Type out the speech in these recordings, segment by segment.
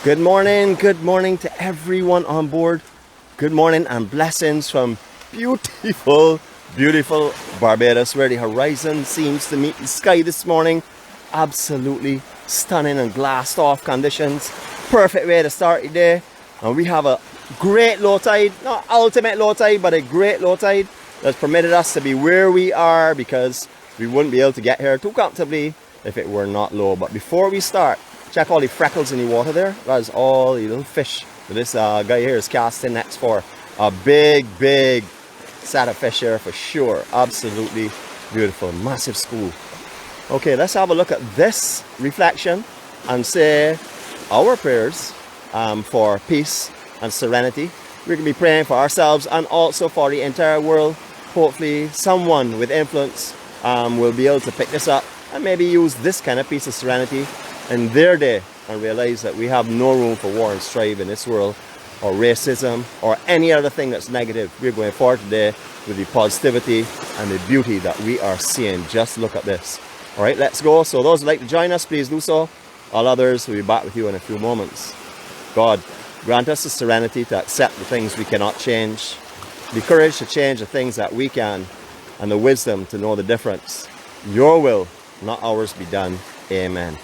Good morning to everyone on board. Good morning and blessings from beautiful, beautiful Barbados, where the horizon seems to meet the sky this morning. Absolutely stunning and glassed off conditions. Perfect way to start the day. And we have a great low tide, not ultimate low tide, but a great low tide that's permitted us to be where we are, because we wouldn't be able to get here too comfortably if it were not low. But before we start, check all the freckles in the water there. That is all the little fish that this guy here is casting nets for. A big set of fish here for sure. Absolutely beautiful, massive school. Okay, let's have a look at this reflection and say our prayers for peace and serenity. We're going to be praying for ourselves and also for the entire world. Hopefully someone with influence will be able to pick this up and maybe use this kind of peace and serenity in their day and realize that we have no room for war and strife in this world, or racism, or any other thing that's negative. We're going forward today with the positivity and the beauty that we are seeing. Just look at this. All right, let's go. So those who'd like to join us, please do so. All others will be back with you in a few moments. God, grant us the serenity to accept the things we cannot change, the courage to change the things that we can, and the wisdom to know the difference. Your will, not ours, be done. Amen.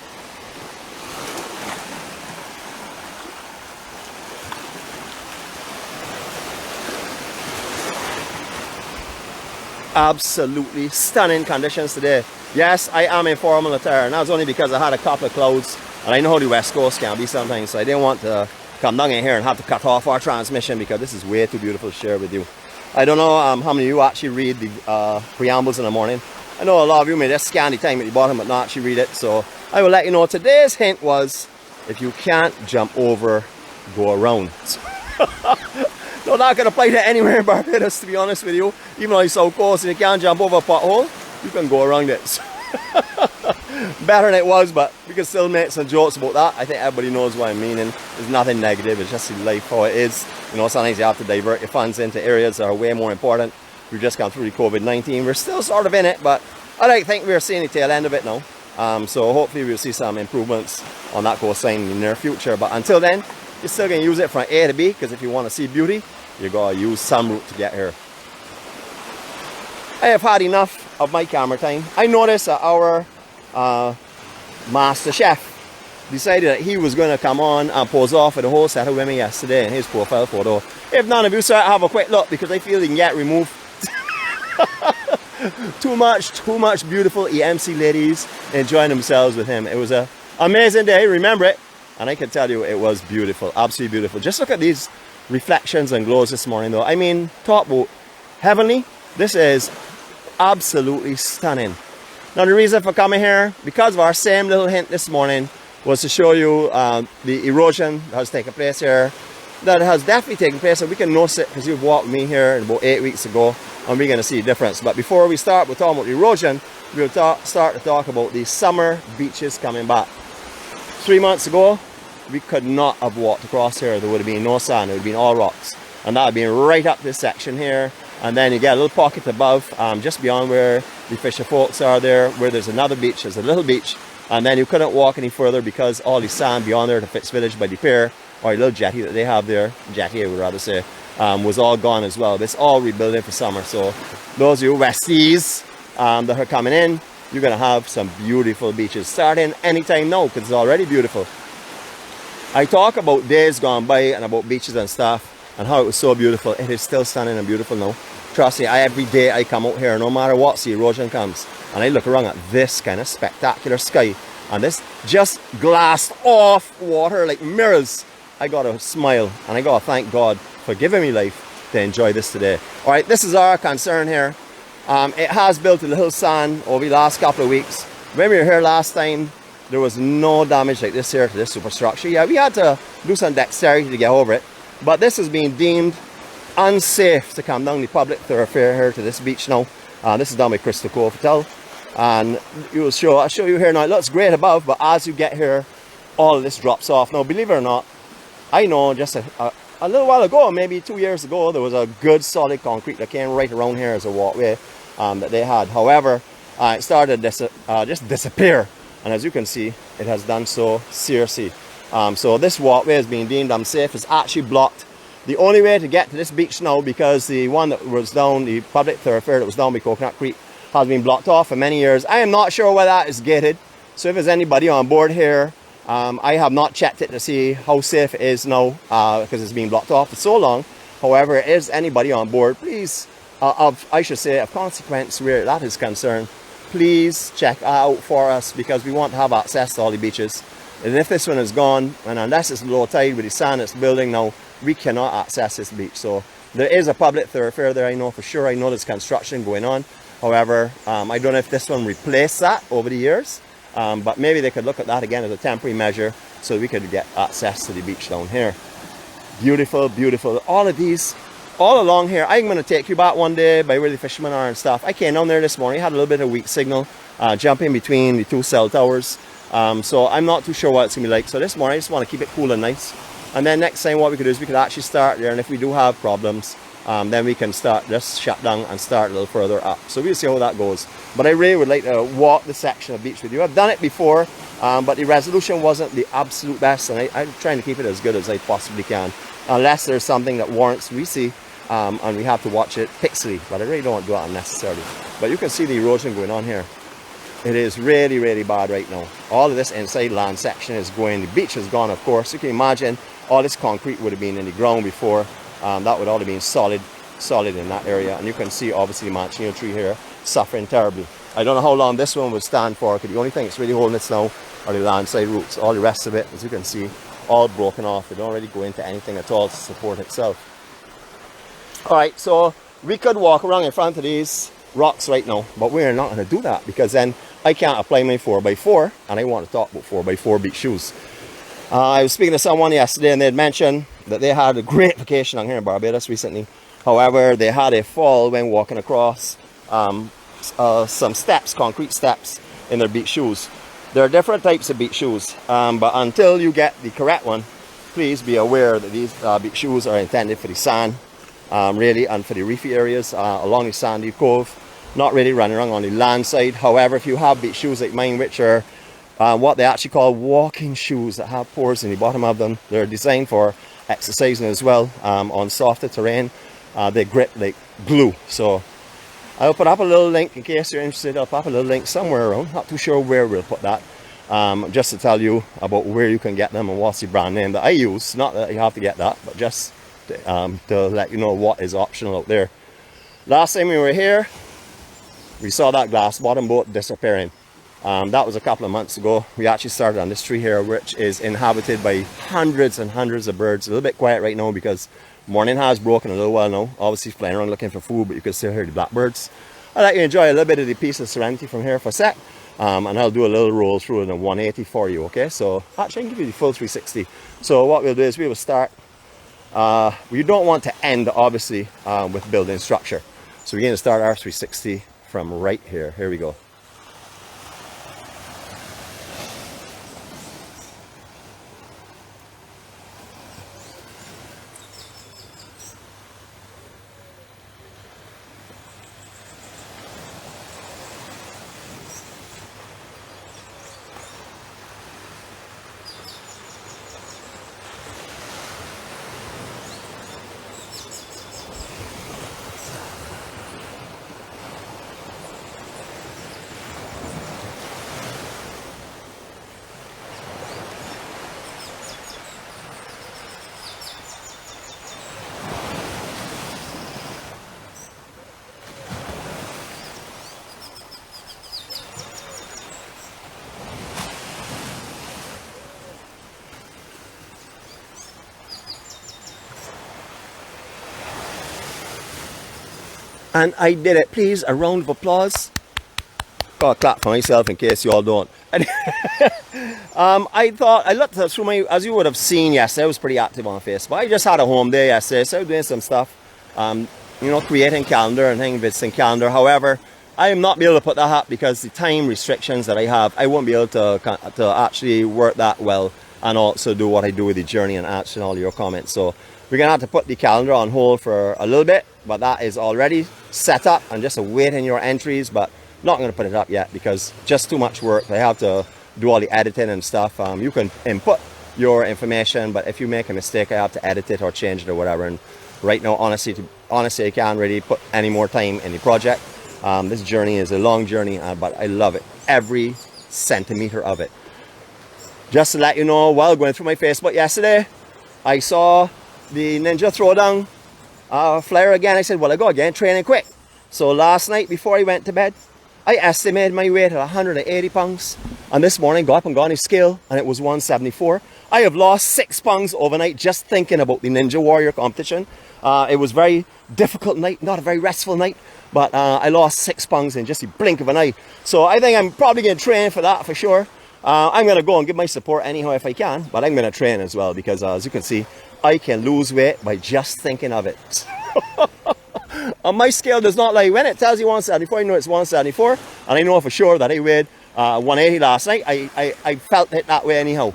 Absolutely stunning conditions today. Yes, I am in formal attire, and that's only because I had a couple of clouds, and I know how the West Coast can be sometimes, so I didn't want to come down in here and have to cut off our transmission because this is way too beautiful to share with you. I don't know how many of you actually read the preambles in the morning. I know a lot of you may just scan the time at the bottom but not actually read it, so I will let you know today's hint was, if you can't jump over, go around. No, that can apply to anywhere in Barbados, to be honest with you. Even on the south coast, if you can't jump over a pothole, you can go around it. Better than it was, but we can still make some jokes about that. I think everybody knows what I'm meaning. There's nothing negative, it's just life how it is. You know, sometimes you have to divert your funds into areas that are way more important. We've just gone through the COVID-19. We're still sort of in it, but I don't think we're seeing the tail end of it now. So hopefully we'll see some improvements on that coastline in the near future. But until then, you're still going to use it from A to B, because if you want to see beauty, you got to use some route to get here. I have had enough of my camera time. I noticed that our master chef decided that he was going to come on and pose off with a whole set of women yesterday in his profile photo. If none of you saw it, have a quick look, because I feel you can get removed. too much beautiful EMC ladies enjoying themselves with him. It was an amazing day, remember it. And I can tell you it was beautiful, absolutely beautiful. Just look at these reflections and glows this morning though. I mean, talk about heavenly. This is absolutely stunning. Now the reason for coming here, because of our same little hint this morning, was to show you the erosion that has taken place here. That has definitely taken place, and we can notice it because you've walked with me here about 8 weeks ago, and we're going to see a difference. But before we start, we're talking about the erosion. We'll start to talk about the summer beaches coming back. 3 months ago, we could not have walked across here. There would have been no sand, it would have been all rocks. And that would have been right up this section here. And then you get a little pocket above, just beyond where the fisher folks are there, where there's another beach, there's a little beach. And then you couldn't walk any further because all the sand beyond there to Fitz Village by the pier, or a little jetty that they have there, jetty I would rather say, was all gone as well. But it's all rebuilding for summer. So those of you Westies that are coming in, you're going to have some beautiful beaches starting anytime now, because it's already beautiful. I talk about days gone by and about beaches and stuff and how it was so beautiful. It is still stunning and beautiful now. Trust me, every day I come out here, no matter what sea erosion comes, and I look around at this kind of spectacular sky and this just glassed off water like mirrors, I gotta smile and I gotta thank God for giving me life to enjoy this today. All right, this is our concern here. It has built a little sand over the last couple of weeks. When we were here last time, there was no damage like this here to this superstructure. Yeah, we had to do some dexterity to get over it, but this has been deemed unsafe to come down the public thoroughfare here to this beach now. This is down by Crystal Cove Hotel, and I'll show you here now. It looks great above, but as you get here, all of this drops off. Now, believe it or not, I know just a little while ago, maybe 2 years ago, there was a good solid concrete that came right around here as a walkway that they had. However, it started to just disappear, and as you can see, it has done so seriously. So this walkway is being deemed unsafe. It's actually blocked. The only way to get to this beach now, because the one that was down, the public thoroughfare that was down by Coconut Creek, has been blocked off for many years. I am not sure whether that is gated. So if there's anybody on board here, I have not checked it to see how safe it is now, because it's been blocked off for so long. However, if there's anybody on board, please, I should say, of consequence where that is concerned, please check out for us, because we want to have access to all the beaches. And if this one is gone, and unless it's low tide with the sand that's building now, we cannot access this beach. So there is a public thoroughfare there, I know for sure. I know there's construction going on. However, I don't know if this one replaced that over the years, but maybe they could look at that again as a temporary measure so we could get access to the beach down here. Beautiful, beautiful. All of these, all along here. I'm going to take you back one day by where the fishermen are and stuff. I came down there this morning, had a little bit of weak signal, jumping between the two cell towers. So I'm not too sure what it's going to be like. So this morning I just want to keep it cool and nice. And then next time what we could do is we could actually start there, and if we do have problems, then we can start, just shut down and start a little further up. So we'll see how that goes. But I really would like to walk the section of beach with you. I've done it before, but the resolution wasn't the absolute best, and I'm trying to keep it as good as I possibly can, unless there's something that warrants we see, and we have to watch it pixely. But I really don't want to do it unnecessarily. But you can see the erosion going on here. It is really, really bad right now. All of this inside land section is going. The beach is gone, of course. You can imagine all this concrete would have been in the ground before. That would all have been solid in that area. And you can see, obviously, the manchineel tree here suffering terribly. I don't know how long this one will stand for, because the only thing that's really holding it now are the landside roots. All the rest of it, as you can see, all broken off. It don't really go into anything at all to support itself. All right, so we could walk around in front of these rocks right now, but we're not going to do that, because then I can't apply my 4x4, and I want to talk about 4x4 beach shoes. I was speaking to someone yesterday, and they had mentioned that they had a great vacation on here in Barbados recently. However, they had a fall when walking across some steps, concrete steps, in their beach shoes. There are different types of beach shoes, but until you get the correct one, please be aware that these beach shoes are intended for the sand, really, and for the reefy areas along the sandy cove, not really running around on the land side. However, if you have beach shoes like mine, which are what they actually call walking shoes, that have pores in the bottom of them, they're designed for exercising as well, on softer terrain. They grip like glue. So I'll put up a little link in case you're interested. I'll put up a little link somewhere around, not too sure where we'll put that, just to tell you about where you can get them and what's the brand name that I use. Not that you have to get that, but just to let you know what is optional out there. Last time we were here, we saw that glass bottom boat disappearing. That was a couple of months ago. We actually started on this tree here, which is inhabited by hundreds and hundreds of birds. A little bit quiet right now because morning has broken a little while now. Obviously flying around looking for food, but you can still hear the blackbirds. I'll let you enjoy a little bit of the peace of serenity from here for a sec, and I'll do a little roll through in a 180 for you, okay? So actually I can give you the full 360. So what we'll do is we will start, we don't want to end obviously with building structure. So we're going to start our 360 from right here. Here we go. And I did it. Please, a round of applause. Got a clap for myself in case you all don't. I looked through my, as you would have seen yesterday, I was pretty active on Facebook. I just had a home day yesterday, so I was doing some stuff, you know, creating calendar and things, visiting calendar. However, I am not be able to put that up because the time restrictions that I have, I won't be able to actually work that well and also do what I do with the journey and answering all your comments. So we're going to have to put the calendar on hold for a little bit, but that is already set up and just awaiting your entries, but not going to put it up yet because just too much work. I have to do all the editing and stuff. You can input your information, but if you make a mistake, I have to edit it or change it or whatever. And right now, honestly, I can't really put any more time in the project. This journey is a long journey, but I love it, every centimeter of it. Just to let you know, while going through my Facebook yesterday, I saw the Ninja Throwdown flyer again. I said, well, I go again, training quick. So last night before I went to bed, I estimated my weight at 180 pounds. And this morning, got up and got on the scale, and it was 174. I have lost 6 pounds overnight just thinking about the Ninja Warrior competition. It was a very difficult night, not a very restful night, but I lost 6 pounds in just the blink of an eye. So I think I'm probably going to train for that for sure. I'm going to go and give my support anyhow if I can, but I'm going to train as well because as you can see, I can lose weight by just thinking of it. My scale does not lie. When it tells you 174, I know it's 174, and I know for sure that I weighed 180 last night. I felt it that way anyhow.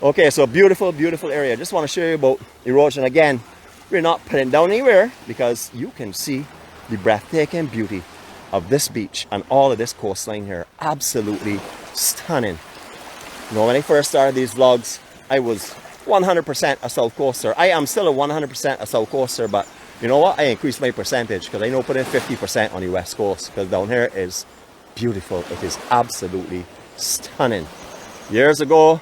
Okay, so beautiful, beautiful area. Just want to show you about erosion again. We're not putting down anywhere because you can see the breathtaking beauty of this beach and all of this coastline here. Absolutely stunning. You know, when I first started these vlogs, I was 100% a South Coaster. I am still a 100% a South Coaster, but you know what? I increased my percentage because I know put in 50% on the West Coast because down here is beautiful. It is absolutely stunning. Years ago,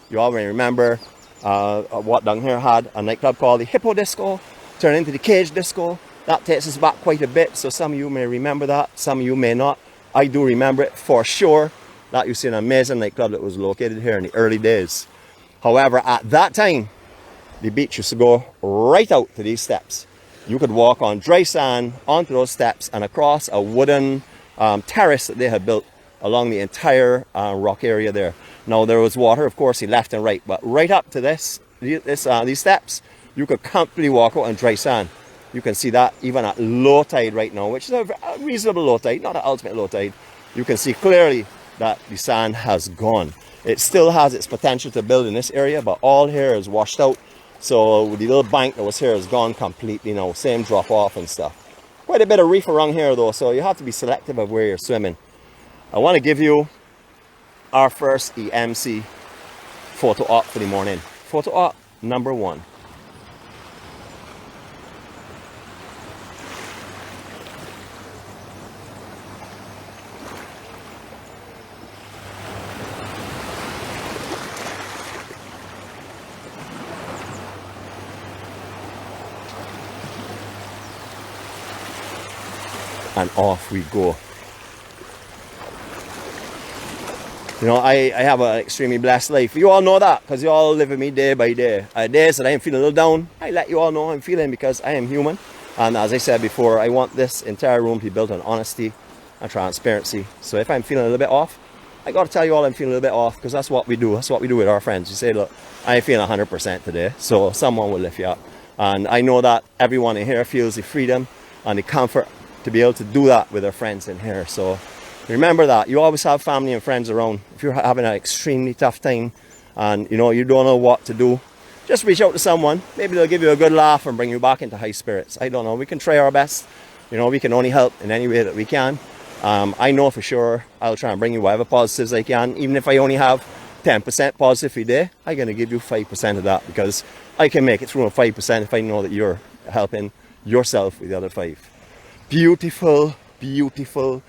you all may remember what down here had a nightclub called the Hippo Disco, turned into the Cage Disco. That takes us back quite a bit, so some of you may remember that, some of you may not. I do remember it for sure. That used to be an amazing nightclub that was located here in the early days. However, at that time, the beach used to go right out to these steps. You could walk on dry sand onto those steps and across a wooden terrace that they had built along the entire rock area there. Now there was water, of course, left and right, but right up to these steps, you could comfortably walk out on dry sand. You can see that even at low tide right now, which is a reasonable low tide, not an ultimate low tide. You can see clearly that the sand has gone. It still has its potential to build in this area, but all here is washed out. So the little bank that was here is gone completely now. Same drop off and stuff. Quite a bit of reef around here though, so you have to be selective of where you're swimming. I want to give you our first EMC photo op for the morning. Photo op number 1. And off we go. You know, I have an extremely blessed life. You all know that because you all live with me day by day. Days that I am feeling a little down, I let you all know how I'm feeling because I am human. And as I said before, I want this entire room to be built on honesty and transparency. So if I'm feeling a little bit off, I got to tell you all I'm feeling a little bit off because that's what we do. That's what we do with our friends. You say, look, I'm feeling 100% today. So someone will lift you up. And I know that everyone in here feels the freedom and the comfort to be able to do that with their friends in here. So remember that you always have family and friends around. If you're having an extremely tough time and you know you don't know what to do, just reach out to someone. Maybe they'll give you a good laugh and bring you back into high spirits. I don't know. We can try our best. You know, we can only help in any way that we can. I know for sure I'll try and bring you whatever positives I can. Even if I only have 10% positive a day, I'm going to give you 5% of that because I can make it through on 5% if I know that you're helping yourself with the other 5. Beautiful, beautiful,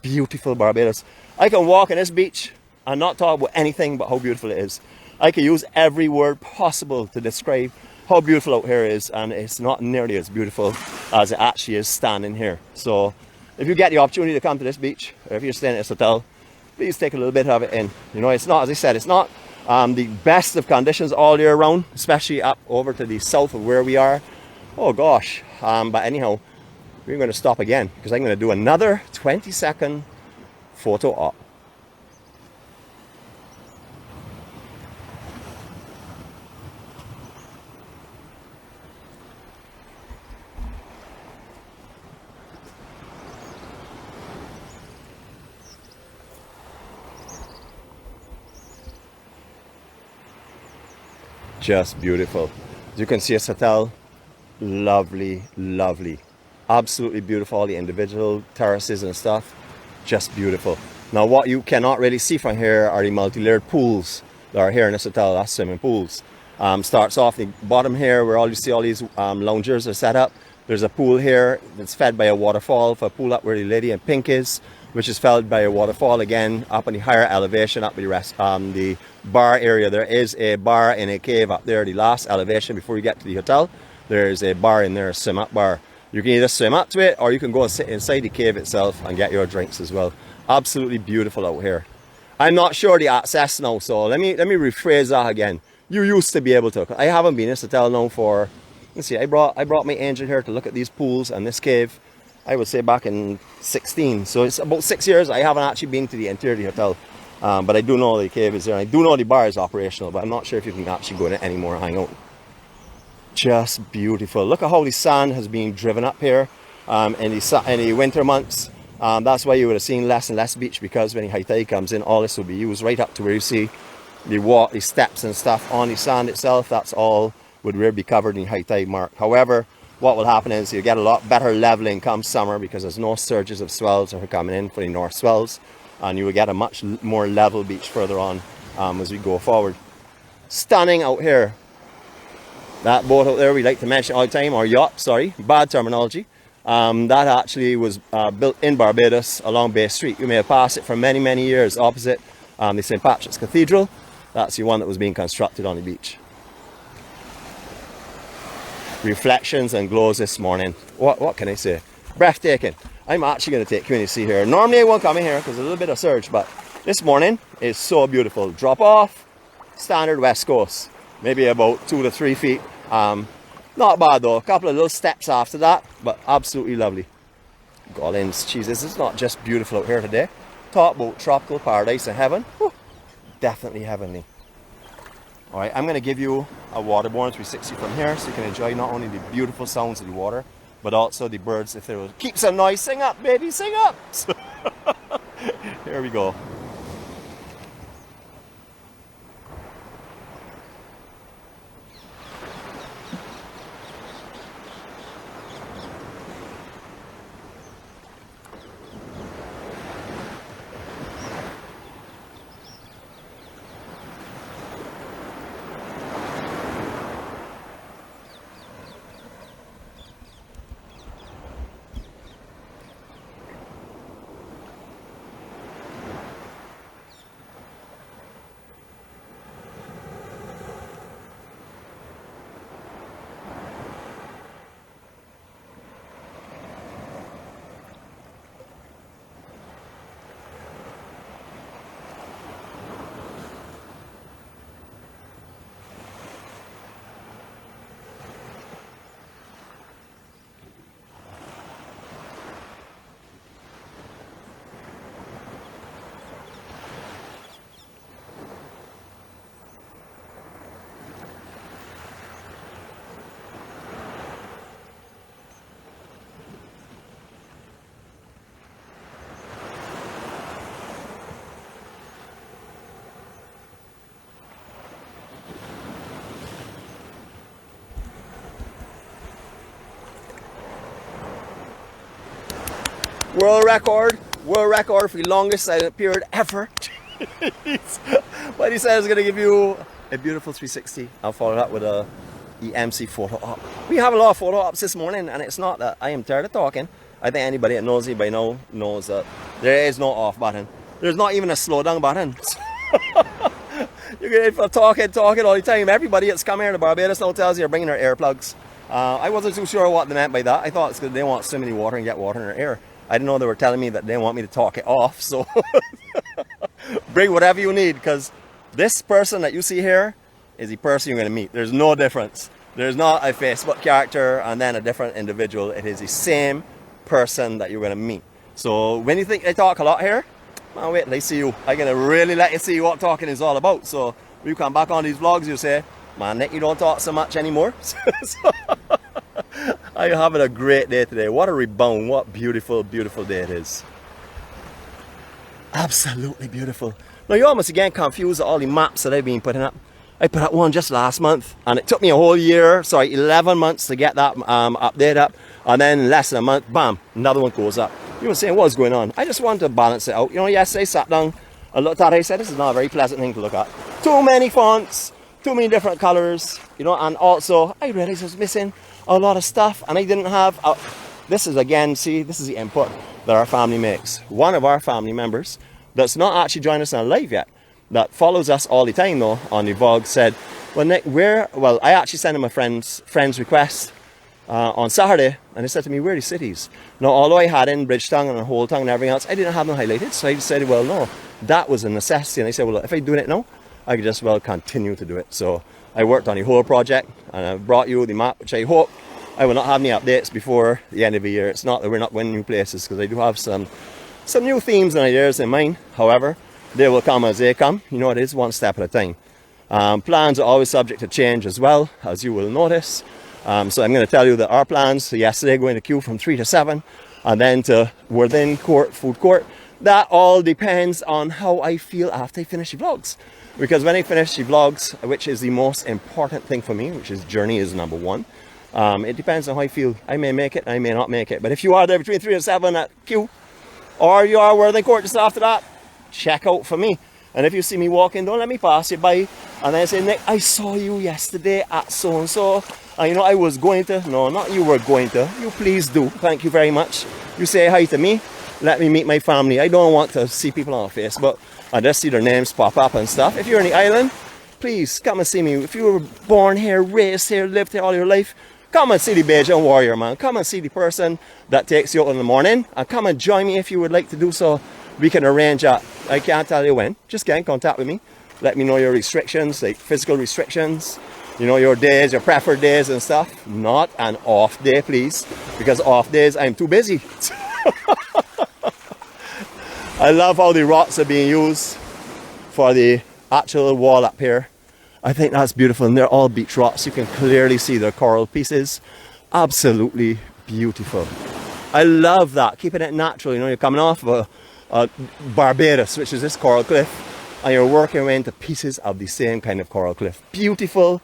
beautiful Barbados. I can walk on this beach and not talk about anything but how beautiful it is. I can use every word possible to describe how beautiful out here is, and it's not nearly as beautiful as it actually is standing here. So if you get the opportunity to come to this beach, or if you're staying at this hotel, please take a little bit of it in. You know, it's not, as I said, it's not the best of conditions all year round, especially up over to the south of where we are. Oh gosh, but anyhow, we're going to stop again because I'm going to do another 20-second photo op. Just beautiful. As you can see, this hotel, lovely, lovely. Absolutely beautiful, all the individual terraces and stuff, just beautiful. Now what you cannot really see from here are the multi-layered pools that are here in this hotel. That's swimming pools. Starts off the bottom here where you see all these loungers are set up. There's a pool here that's fed by a waterfall. For a pool up where the lady in pink is, which is fed by a waterfall again up on the higher elevation, up the the bar area. There is a bar in a cave up there, the last elevation before you get to the hotel. There's a bar in there, a swim up bar. You can either swim up to it or you can go and sit inside the cave itself and get your drinks as well. Absolutely beautiful out here. I'm not sure the access now, so let me rephrase that again. You used to be able to. I haven't been in this hotel now for, let's see, I brought my angel here to look at these pools and this cave, I would say back in 16. So it's about 6 years. I haven't actually been to the interior of the hotel. But I do know the cave is there. I do know the bar is operational, but I'm not sure if you can actually go in it anymore and hang out. Just beautiful. Look at how the sand has been driven up here in the winter months. That's why you would have seen less and less beach, because when the high tide comes in, all this will be used right up to where you see the steps and stuff on the sand itself. That's all would really be covered in the high tide mark. However, what will happen is you get a lot better leveling come summer because there's no surges of swells that are coming in for the north swells, and you will get a much more level beach further on as we go forward. Stunning out here. That boat out there we like to mention all the time, or yacht, sorry, bad terminology. That actually was built in Barbados along Bay Street. You may have passed it for many, many years opposite the St. Patrick's Cathedral. That's the one that was being constructed on the beach. Reflections and glows this morning. What can I say? Breathtaking. I'm actually going to take Queenie here. Normally I won't come in here because there's a little bit of surge, but this morning is so beautiful. Drop off, standard west coast. Maybe about 2 to 3 feet. Not bad though. A couple of little steps after that, but absolutely lovely. Gollins, Jesus, it's not just beautiful out here today. Talk about tropical paradise in heaven. Whew, definitely heavenly. Alright, I'm going to give you a waterborne 360 from here so you can enjoy not only the beautiful sounds of the water, but also the birds. If they will keep some noise, sing up, baby, sing up! Here we go. World record for the longest silent period ever. But he said I was going to give you a beautiful 360. I'll follow that with a EMC photo op. We have a lot of photo ops this morning, and it's not that I am tired of talking. I think anybody that knows me by now knows that there is no off button. There's not even a slow down button. You're getting for talking all the time. Everybody that's come here to Barbados now tells you they're bringing their earplugs. I wasn't too sure what they meant by that. I thought it's because they want to swim in the water and get water in their ear. I didn't know they were telling me that they want me to talk it off, so bring whatever you need, because this person that you see here is the person you're going to meet. There's no difference. There's not a Facebook character and then a different individual. It is the same person that you're going to meet. So when you think I talk a lot here, well, wait till I see you. I'm going to really let you see what talking is all about. So when you come back on these vlogs, you say, man, Nick, you don't talk so much anymore. I'm having a great day today. What a rebound. What beautiful, beautiful day it is. Absolutely beautiful. Now you almost again confused all the maps that I've been putting up. I put up one just last month, and it took me a whole year, 11 months to get that update up, and then in less than a month, bam, another one goes up. You were saying, what's going on? I just wanted to balance it out. You know, yesterday I sat down and looked at it, I said, this is not a very pleasant thing to look at. too many fonts, too many different colors, you know. And also I realized I was missing a lot of stuff, and I didn't have this is, again, see, this is the input that our family makes. One of our family members that's not actually joined us on live yet, that follows us all the time though on the vlog, said, well, Nick, well, I actually sent him a friend's request on Saturday, and he said to me, where are the cities? Now, although I had in Bridgetown and Whole Town and everything else, I didn't have them highlighted. So I decided, well, no, that was a necessity. And I said, well, if I do it now, I could just, well, continue to do it. So I worked on the whole project, and I brought you the map, which I hope I will not have any updates before the end of the year. It's not that we're not winning new places, because I do have some new themes and ideas in mind. However, they will come as they come. You know, it is one step at a time. Plans are always subject to change as well, as you will notice. So I'm going to tell you that our plans, so yesterday going to queue from 3 to 7, and then to within court, food court, that all depends on how I feel after I finish the vlogs. Because when I finish the vlogs, which is the most important thing for me, which is journey is number one, it depends on how I feel. I may make it, I may not make it. But if you are there between 3 and 7 at queue, or you are within court just after that, check out for me. And if you see me walking, don't let me pass you by and then say, Nick, I saw you yesterday at so-and-so. And you know, I was going to, no, not you were going to, you please do. Thank you very much. You say hi to me, let me meet my family. I don't want to see people on Facebook. I just see their names pop up and stuff. If you're in the island, please come and see me. If you were born here, raised here, lived here all your life, come and see the Bajan warrior, man. Come and see the person that takes you out in the morning, and come and join me if you would like to do so. We can arrange that. I can't tell you when. Just get in contact with me. Let me know your restrictions, like physical restrictions. You know, your days, your preferred days and stuff. Not an off day, please. Because off days, I'm too busy. I love how the rocks are being used for the actual wall up here. I think that's beautiful. And they're all beach rocks. You can clearly see the coral pieces. Absolutely beautiful. I love that. Keeping it natural. You know, you're coming off of a Barbados, which is this coral cliff, and you're working away into pieces of the same kind of coral cliff. Beautiful,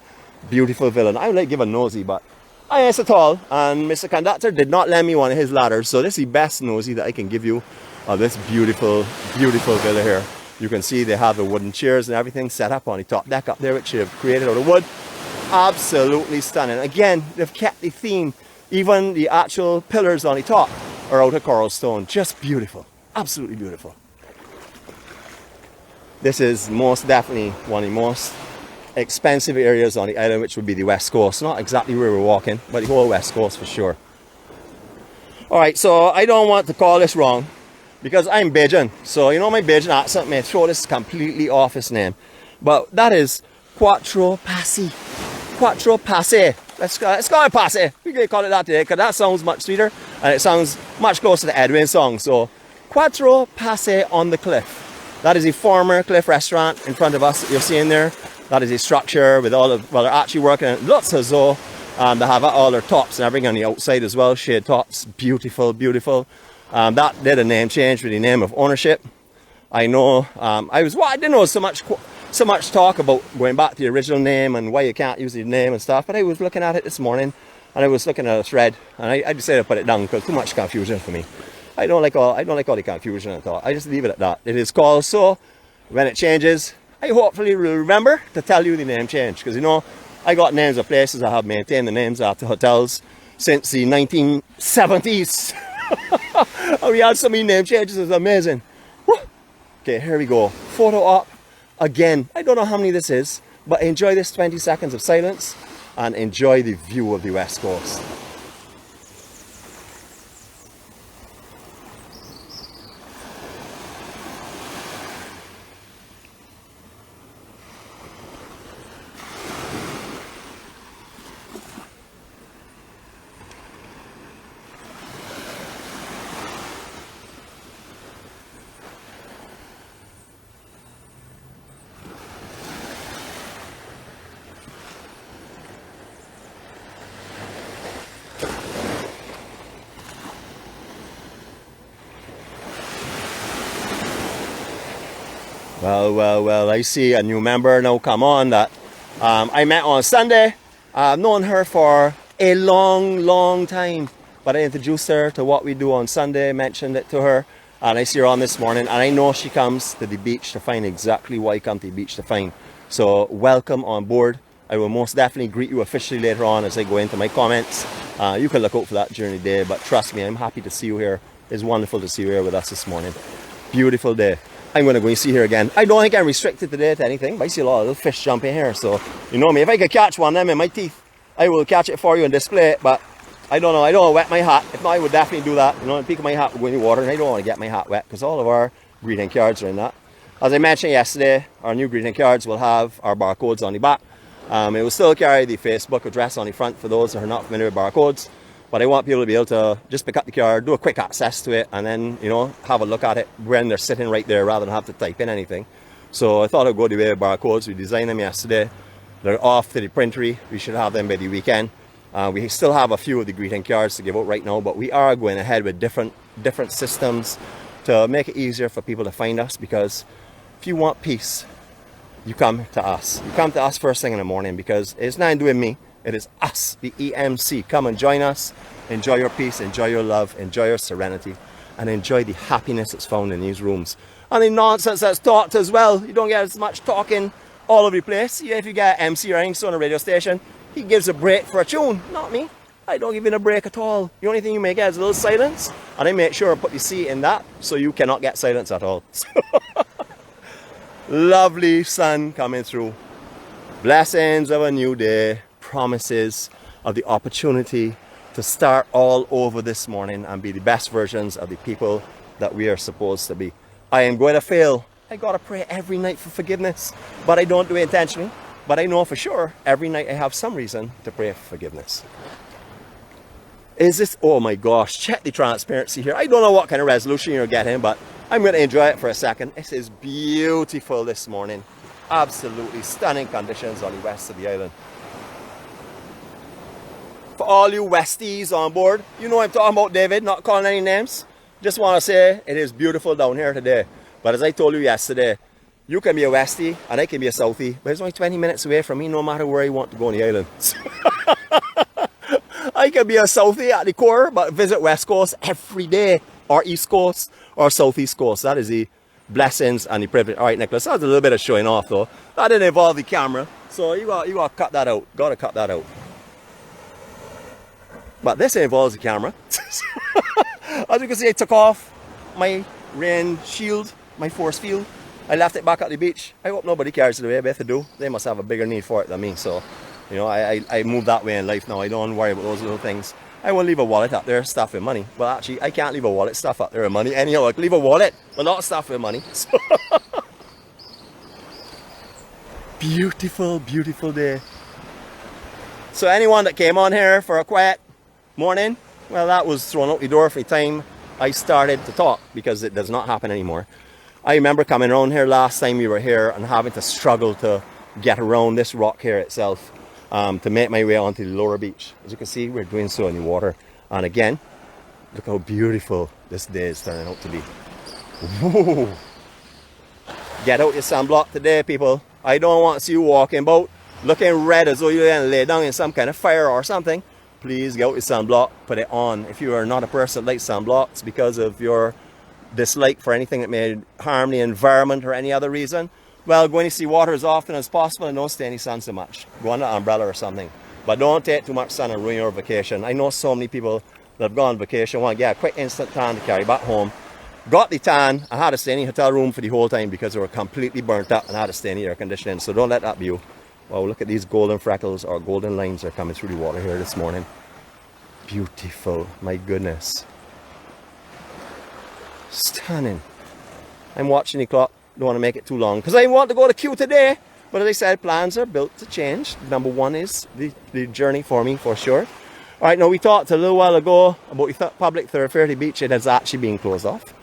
beautiful villain. I would like to give a nosy, but I ain't at all, and Mr. Conductor did not lend me one of his ladders, so this is the best nosy that I can give you of this beautiful, beautiful villa here. You can see they have the wooden chairs and everything set up on the top deck up there, which they've created out of wood. Absolutely stunning. Again, they've kept the theme. Even the actual pillars on the top are out of coral stone. Just beautiful. Absolutely beautiful. This is most definitely one of the most expensive areas on the island, which would be the west coast. Not exactly where we're walking, but the whole west coast for sure. Alright, so I don't want to call this wrong, because I'm Bajan. So you know my Bajan accent may throw this completely off its name. But that is Quattro Passi. Quattro Passi. Let's call it Passi. We can call it that today, because that sounds much sweeter, and it sounds much closer to Edwin's song. So Quattro Passi on the Cliff. That is a former cliff restaurant in front of us that you're seeing there. That is a structure with all of, well, they're actually working on it. Looks as though they have all their tops and everything on the outside as well. Shade tops. Beautiful, beautiful. That did a name change with the name of ownership. I know, I didn't know so much talk about going back to the original name and why you can't use the name and stuff, but I was looking at it this morning, and I was looking at a thread, and I decided to put it down because too much confusion for me. I don't like all the confusion. I thought I just leave it at that. It is called so. When it changes, I hopefully will remember to tell you the name change, because you know I got names of places. I have maintained the names after hotels since the 1970s. And we had so many name changes. It's amazing. Woo. Okay, here we go. Photo op again. I don't know how many this is, but enjoy this 20 seconds of silence and enjoy the view of the west coast. Well, I see a new member now come on that I met on Sunday. I've known her for a long time, but I introduced her to what we do on Sunday, mentioned it to her, And I see her on this morning, and I know she comes to the beach to find exactly what I come to the beach to find. So welcome on board. I will most definitely greet you officially later on as I go into my comments. You can look out for that during the day, but trust me, I'm happy to see you here. It's wonderful to see you here with us this morning. Beautiful day. I'm going to go and see her again. I don't think I'm restricted today to anything, but I see a lot of little fish jumping here. So, you know me, if I could catch one of them in my teeth, I will catch it for you and display it. But I don't know, I don't want to wet my hat. If not, I would definitely do that. You know, the peak of my hat will go in the water, and I don't want to get my hat wet because all of our greeting cards are in that. As I mentioned yesterday, our new greeting cards will have our barcodes on the back. It will still carry the Facebook address on the front for those who are not familiar with barcodes. But I want people to be able to just pick up the card, do a quick access to it, and then, you know, have a look at it when they're sitting right there rather than have to type in anything. So I thought I'd go the way of barcodes. We designed them yesterday. They're off to the printery. We should have them by the weekend. We still have a few of the greeting cards to give out right now, but we are going ahead with different systems to make it easier for people to find us, because if you want peace, you come to us. You come to us first thing in the morning, because it's not doing me. It is us, the EMC. Come and join us. Enjoy your peace, enjoy your love, enjoy your serenity, and enjoy the happiness that's found in these rooms. And the nonsense that's talked as well. You don't get as much talking all over the place. Yeah, if you get an MC or anything on a radio station, he gives a break for a tune. Not me. I don't give him a break at all. The only thing you may get is a little silence, and I make sure I put the C in that so you cannot get silence at all. Lovely sun coming through. Blessings of a new day. Promises of the opportunity to start all over this morning and be the best versions of the people that we are supposed to be. I am going to fail. I gotta pray every night for forgiveness, but I don't do it intentionally. But I know for sure every night I have some reason to pray for forgiveness. Is this, oh my gosh, check the transparency here. I don't know what kind of resolution you're getting, but I'm going to enjoy it for a second. This is beautiful this morning. Absolutely stunning conditions on the west of the island. For all you Westies on board, you know I'm talking about, David, not calling any names. Just want to say it is beautiful down here today. But as I told you yesterday, you can be a Westie and I can be a Southie, but it's only 20 minutes away from me no matter where I want to go on the island. I can be a Southie at the core, but visit West Coast every day, or East Coast, or Southeast Coast. That is the blessings and the privilege. All right, Nicholas, that was a little bit of showing off though. That didn't involve the camera, so you got to cut that out. Got to cut that out. But this involves the camera. As you can see, I took off my rain shield, my force field. I left it back at the beach. I hope nobody carries it away, but if they do, they must have a bigger need for it than me. So, you know, I move that way in life now. I don't worry about those little things. I won't leave a wallet up there stuffed with money. Well, actually, I can't leave a wallet stuffed up there with money. Anyhow, I can leave a wallet, but not stuffed with money. So beautiful, beautiful day. So anyone that came on here for a quiet morning, well, that was thrown out the door for the time I started to talk, because it does not happen anymore. I remember coming around here last time we were here and having to struggle to get around this rock here itself to make my way onto the lower beach. As you can see, we're doing so in the water. And again, look how beautiful this day is turning out to be. Whoa. Get out your sunblock today, people. I don't want to see you walking about looking red as though you're going to lay down in some kind of fire or something. Please get out your sunblock, put it on. If you are not a person that likes sunblocks because of your dislike for anything that may harm the environment or any other reason, well, go and see water as often as possible and don't stay in the sun so much. Go under an umbrella or something. But don't take too much sun and ruin your vacation. I know so many people that have gone on vacation want to get a quick instant tan to carry back home. Got the tan, I had to stay in the hotel room for the whole time because they were completely burnt up and I had to stay in the air conditioning. So don't let that be you. Wow, look at these golden freckles or golden lines that are coming through the water here this morning. Beautiful, my goodness. Stunning. I'm watching the clock. Don't want to make it too long because I want to go to Q today. But as I said, plans are built to change. Number one is the journey for me, for sure. All right, now we talked a little while ago about the public thoroughfare beach. It has actually been closed off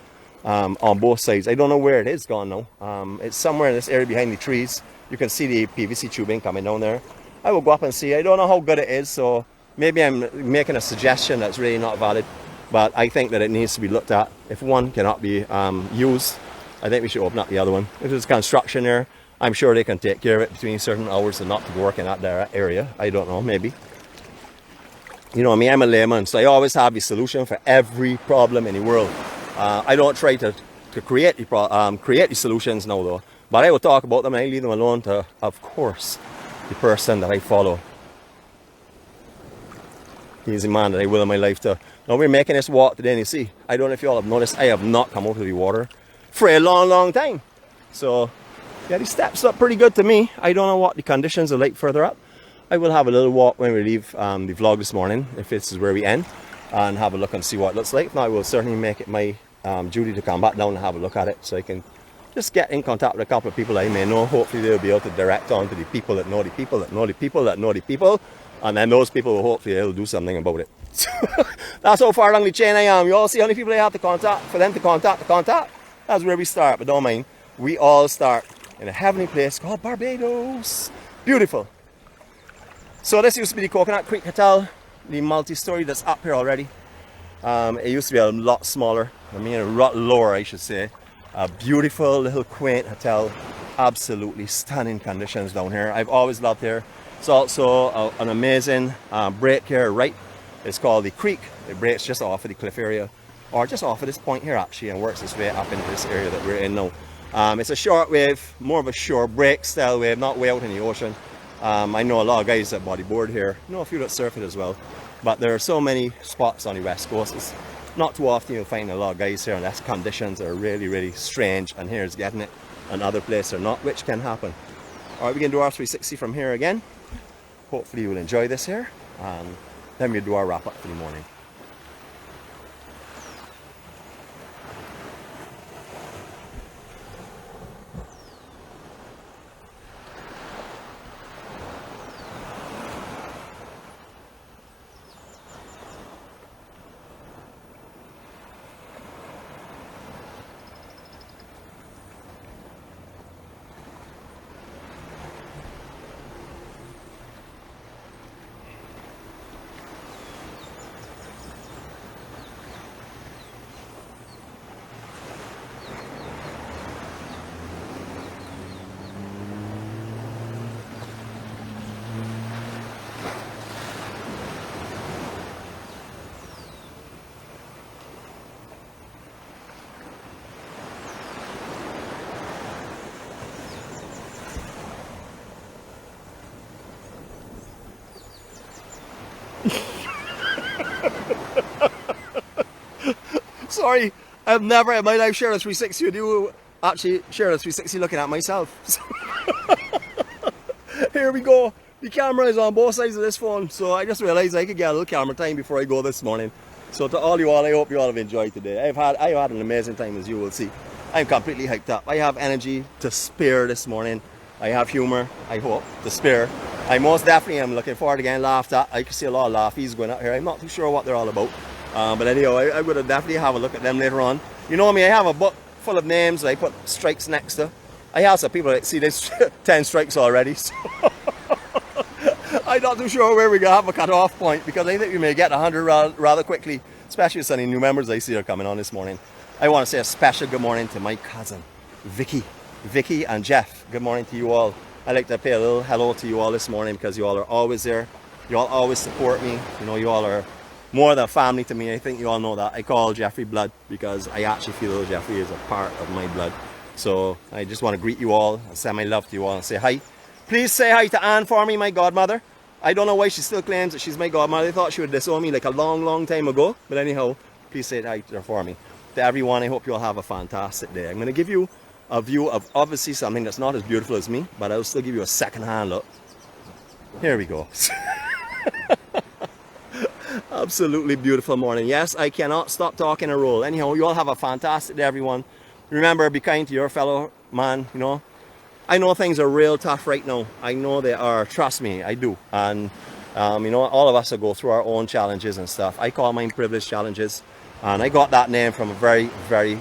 on both sides. I don't know where it is gone now. It's somewhere in this area behind the trees. You can see the PVC tubing coming down there. I will go up and see. I don't know how good it is, so maybe I'm making a suggestion that's really not valid. But I think that it needs to be looked at. If one cannot be used, I think we should open up the other one. If there's construction there, I'm sure they can take care of it between certain hours and not to work in that area. I don't know, maybe. You know me, I'm a layman, so I always have a solution for every problem in the world. I don't try to create the solutions now though, but I will talk about them and I leave them alone to, of course, the person that I follow. He's the man that I will in my life to. Now we're making this walk today and you see, I don't know if you all have noticed, I have not come out of the water for a long time. So yeah, these steps look pretty good to me. I don't know what the conditions are like further up. I will have a little walk when we leave the vlog this morning, if this is where we end, and have a look and see what it looks like. Now I will certainly make it my duty to come back down and have a look at it, so I can just get in contact with a couple of people I may know. Hopefully they'll be able to direct on to the people that know the people that know the people that know the people, and then those people will hopefully able to do something about it. That's how far along the chain I am. You all see how many people I have to contact for them to contact. That's where we start, but don't mind, we all start in a heavenly place called Barbados. Beautiful. So this used to be the Coconut Creek Hotel, the multi-story that's up here already. It used to be a lot smaller, I mean a lot lower I should say. A beautiful little quaint hotel, absolutely stunning conditions down here. I've always loved here. It's also an amazing break here, right? It's called the Creek. It breaks just off of the cliff area, or just off of this point here actually, and works its way up into this area that we're in now. It's a short wave, more of a shore break style wave, not way out in the ocean. I know a lot of guys that bodyboard here, I know a few that surf it as well, but there are so many spots on the west coast. It's not too often you'll find a lot of guys here unless conditions are really strange, and here's getting it, another place or not, which can happen. Alright, we can do our 360 from here again. Hopefully you will enjoy this here, and then we'll do our wrap up for the morning. Sorry, I've never in my life shared a 360 with you. Actually, shared a 360 looking at myself. Here we go. The camera is on both sides of this phone, so I just realized I could get a little camera time before I go this morning. So to all you all, I hope you all have enjoyed today. I've had an amazing time, as you will see. I'm completely hyped up. I have energy to spare this morning. I have humor, I hope, to spare. I most definitely am looking forward to getting laughed at. I can see a lot of laughies going out here. I'm not too sure what they're all about. But anyhow, I would definitely have a look at them later on. You know me, I have a book full of names that I put strikes next to. I have some people that see there's 10 strikes already. So I'm not too sure where we're going to have a cut-off point, because I think we may get 100 rather quickly, especially with some new members I see are coming on this morning. I want to say a special good morning to my cousin, Vicky and Jeff. Good morning to you all. I'd like to pay a little hello to you all this morning, because you all are always there. You all always support me. You know, you all are more than family to me. I think you all know that. I call Jeffrey blood, because I actually feel Jeffrey is a part of my blood. So I just want to greet you all and send my love to you all and say hi. Please say hi to Anne for me, my godmother. I don't know why she still claims that she's my godmother. I thought she would disown me like a long time ago. But anyhow, please say hi to her for me. To everyone, I hope you all have a fantastic day. I'm going to give you a view of obviously something that's not as beautiful as me, but I'll still give you a second-hand look. Here we go. Absolutely beautiful morning. Yes, I cannot stop talking a roll. Anyhow, you all have a fantastic day, everyone. Remember, be kind to your fellow man, you know. I know things are real tough right now. I know they are. Trust me, I do. And, you know, all of us will go through our own challenges and stuff. I call mine privilege challenges. And I got that name from a very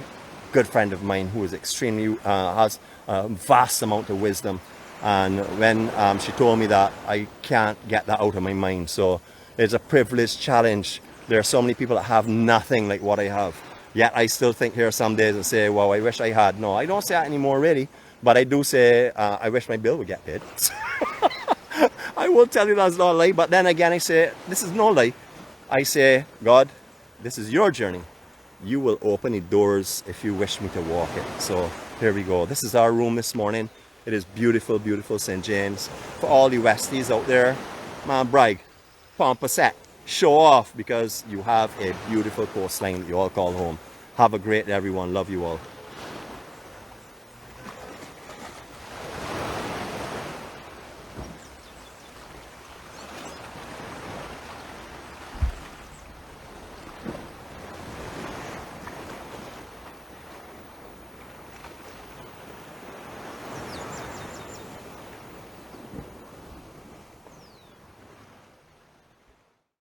good friend of mine who is extremely, has a vast amount of wisdom. And when she told me that, I can't get that out of my mind. So it's a privileged challenge. There are so many people that have nothing like what I have. Yet I still think here some days and say, wow, I wish I had. No, I don't say that anymore really. But I do say, I wish my bill would get paid. I will tell you that's not a lie. But then again, I say, this is no lie. I say, God, this is your journey. you will open the doors if you wish me to walk it. So here we go. This is our room this morning. It is beautiful, beautiful St. James. For all the Westies out there, man, brag, pump a set, show off, because you have a beautiful coastline that you all call home. Have a great day, everyone. Love you all.